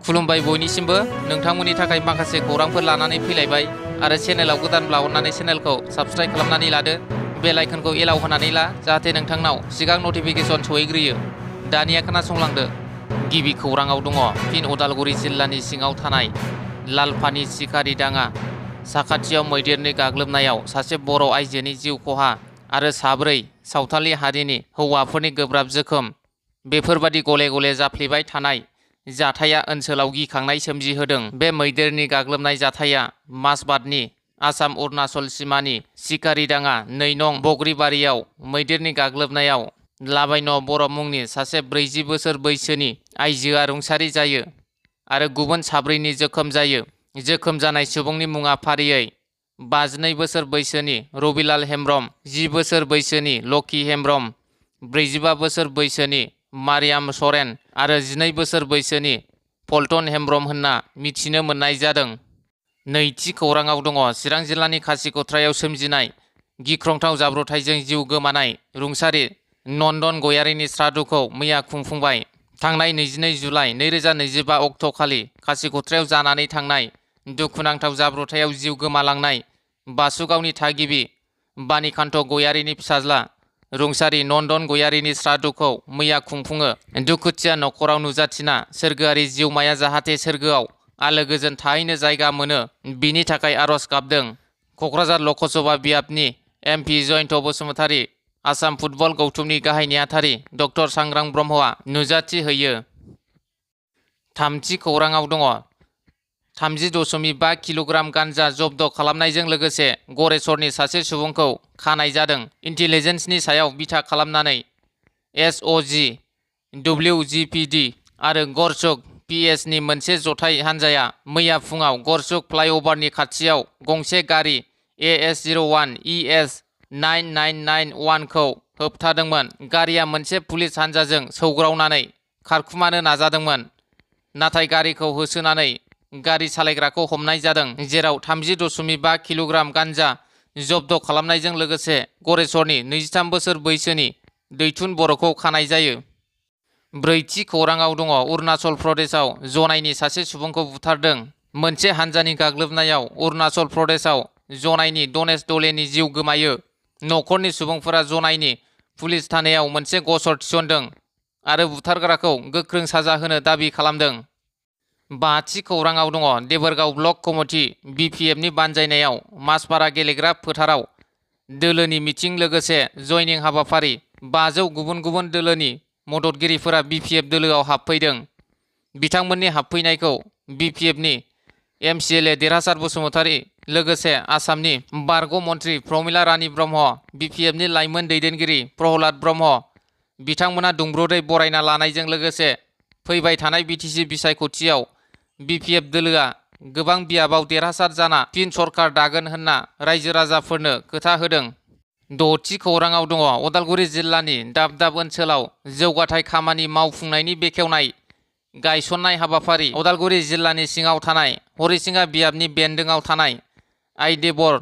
खुलुमबाय बयनिसिमबो नोंथांमोननि थाखाय माखासे खौरांफोर लानानै फैलायबाय आरो चेनेलाव गोदानब्ला अननानै चेनेलखौ साबस्क्राइब खालामनानै लादो बेल आइकनखौ एलाव होनानै ला जाहाथे नोंथांनाव सिगां नटिफिकेसन सहैग्रोयो। दानिया खोनासंलांदो। गिबि खौराङाव दङ फिन उदालगुरि जिल्लानि सिङाव थानाय लालपानि सिखारि दाङा साखाथियाव मैदेरनि गाग्लोबनायाव सासे बर' आइजोनि जिउ खहा आरो 4 सावथालि हारिनि हौवाफोरनि गोब्राब जोखोम। बेफोरबादि गले गले जाफ्लेबाय थानाय जाथाया ओनसोलाव गिखांनाय सोमजिहोदों। बे मैदेरनि गाग्लोबनाय जाथाया मासबादनि आसाम अरुणाचल सिमानि सिकारिडाङा 2 नं बग्रिबारियाव मैदेरनि गाग्लोबनायाव लाबायन' बर' मुंनि सासे 40 बोसोर बैसोनि आइजोआ रुंसारि जायो आरो गुबुन 4नि जोखोम जायो। जोखोम जानाय सुबुंनि मुङा फारियै 52 बोसोर बैसोनि रबिलाल हेम्ब्रम, 10 बोसोर बैसोनि लकी हेम्ब्रम, 45 बोसोर बैसोनि मारियाम सरेन आरो 12 बोसोर बैसोनि पल्टन हेम्ब्रम होनना मिथिनो मोननाय जादों। नैथि खौराङाव दङ चिरां जिल्लानि खासिक'त्रायाव सोमजिनाय गिख्रंथाव जाब्रबथायजों जिउ गोमानाय रुंसारि नन्दन गयारिनि श्राद्धखौ मैया खुंफुंबाय। थांनाय 22 जुलाइ 2025 अक्ट'खालि खासिक'त्रायाव जानानै थांनाय दुखुनांथाव जाब्रबथायाव जिउ गोमालांनाय बासुगावनि थागिबि बानिकान्त गयारिनि फिसाज्ला रुंसारि नन्दन गयारिनि श्राद्धखौ मैया खुंफुङो। दुखुथिया न'खराव नुजाथिना सोरगोआरि जिउमाया जाहाथे सोरगोआव आलो गोजोन थाहैनो जायगा मोनो बिनि थाखाय आर'ज गाबदों। क'क्राझार लकसभा बियाबनि MP जयन्त बसुमतारी आसाम फुटबल गौथुमनि गाहाय नेहाथारि डक्टर सांग्रां ब्रह्मआ नुजाथि होयो। थामथि खौराङाव दङ 30.5 किल'ग्राम गान्जा जब्द खालामनायजों लोगोसे गरेस्वरनि सासे सुबुंखौ खानाय जादों। इन्टेलिजेन्सनि सायाव बिथा खालामनानै SOG, WGPD आरो गरचुक PS नि मोनसे जथाय हान्जाया मैया फुङाव गरचुक फ्लाइअभारनि खाथियाव गंसे गारि AS01 ES 9991 खौ होबथादोंमोन। गारिया मोनसे पुलिस हान्जाजों सौग्रावनानै खारखुमानो नाजादोंमोन, नाथाय गारिखौ होसोनानै गारि सालायग्राखौ हमनाय जादों, जेराव 30.5 किल'ग्राम गान्जा जब्द खालामनायजों लोगोसे गरेस्वरनि 23 बोसोर बैसोनि दैथुन बर'खौ खानाय जायो। ब्रैथि खौराङाव दङ अरुणाचल प्रदेशआव जनायनि सासे सुबुंखौ बुथारदों। मोनसे हान्जानि गाग्लोबनायाव अरुणाचल प्रदेशआव जनायनि दनेश दलेनि जिउ गोमायो। न'खरनि सुबुंफोरा जनायनि पुलिस थानायाव मोनसे गसर थिसनदों आरो बुथारग्राखौ गोख्रों साजा होनो दाबि खालामदों। बाथि खौराङाव दङ देबोरगाव ब्लक कमिटि BPF नि बानजायनायाव मासपारा गेलेग्रा फोथाराव दोलोनि मिटिं लोगोसे जयनिं हाबाफारि। 500 गुबुन गुबुन दोलोनि मददगिरिफोरा BPF दोलोआव हाबफैदों। बिथांमोननि हाबफैनायखौ BPF नि MCLA देरहासार बसुमतारी लोगोसे आसामनि बारग' मन्त्रि प्रमिला रानी ब्रह्म, BPF नि लाइमोन दैदेनगिरि प्रहलाद ब्रह्म बिथांमोना दुंब्रुदै बरायना लानायजों लोगोसे फैबाय थानाय BTC बिसायख'थियाव BPF दोलोआ गोबां बियाबाव देरहासार जाना फिन सरकार दागोन होनना रायजो राजाफोरनो खोथा होदों। द'थि खौराङाव दङ उदालगुरि जिल्लानि दाब दाब ओनसोलाव जौगाथाय खामानि मावफुंनायनि बेखेवनाय गायसननाय हाबाफारि। उदालगुरि जिल्लानि सिङाव थानाय हरिसिंगा बियाबनि बेन्दोंआव थानाय आइदेबर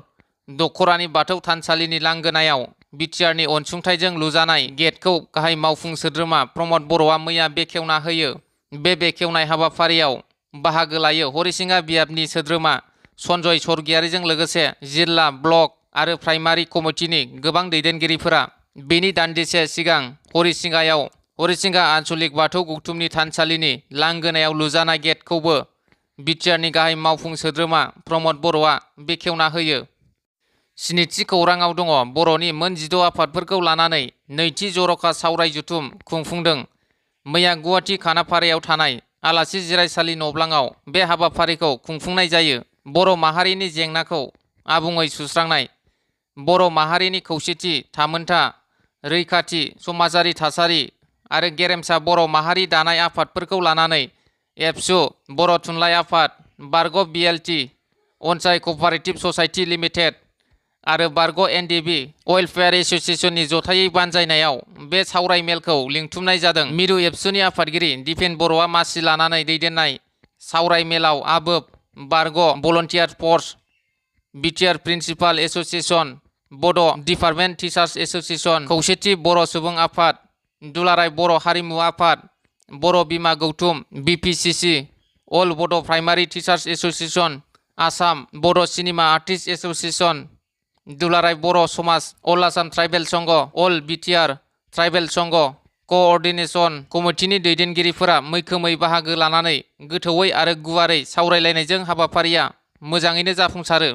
दखरानि बाथौ थानसालिनि लांगोनायाव BTR नि अनसुंथाइजों लुजानाय गेटखौ गाहाय मावफुं सोद्रोमा प्रमद बर'आ मैया बेखेवना होयो। बे बेखेवनाय हाबाफारियाव बाहागो लायो हरिसिंगा बियाबनि सोद्रोमा सन्जय सरगियारिजों लोगोसे जिल्ला, ब्लक आरो प्राइमारि कमिटिनि गोबां दैदेनगिरिफोरा। बेनि दान्दिसे सिगां हरिसिंगायाव हरिसिंगा आन्चलिक बाथौ गौथुमनि थानसालिनि लांगोनायाव लुजानाय गेटखौबो BTR नि गाहाय मावफुं सोद्रोमा प्रमद बर'आ बेखेवना होयो। स्निथि खौराङाव दङ बर'नि मोन 16 आफादफोरखौ लानानै नैथि जर'खा सावराय जथुम खुंफुंदों। मैया गुवाहाटी खानापारायाव थानाय आलासि जिरायसालि नब्लाङाव बे हाबाफारिखौ खुंफुंनाय जायो। बर' माहारिनि जेंनाखौ आबुङै सुस्रांनाय, बर' माहारिनि खौसेथि, थामोनथा, रैखाथि, समाजारि थासारि आरो गेरेमसा बर' माहारि दानाय आफादफोरखौ लानानै एबसु, बर' थुनलाइ आफाद, बारग' BLT, अनसाय कपारेटिभ ससाइटि लिमिटेड आरो बारग' NDB वेलफेयार एस'सिएशननि जथायै बानजायनायाव बे सावराय मेलखौ लिंथुमनाय जादों। मिरु एबसुनि आफादगिरि दिपेन बर'आ मासि लानानै दैदेननाय सावराय मेलाव आबोब, बारग' भलन्टियार फर्स, BTR प्रिन्सिपाल एस'सिएशन, बड' डिपार्टमेन्ट टिचार्स एस'सिएशन, खौसेथि बर' सुबुं आफाद, दुलाराय बर' हारिमु आफाद, बर' बिमा गौथुम, BPCC, अल बड' प्राइमारि टिचार्स एस'सिएसन, आसाम बड' सिनेमा आर्टिस्ट एस'सिएसन, दुलाराय बर' समाज, अल आसाम ट्राइबेल संघ, अल बिटिआर ट्राइबेल संघ क'अर्डिनेशन कमिटिनि दैदेनगिरिफोरा मैखोमै बाहागो लानानै गोथौवै आरो गुवारै सावरायलायनायजों हाबाफारिया मोजाङैनो जाफुंसारो।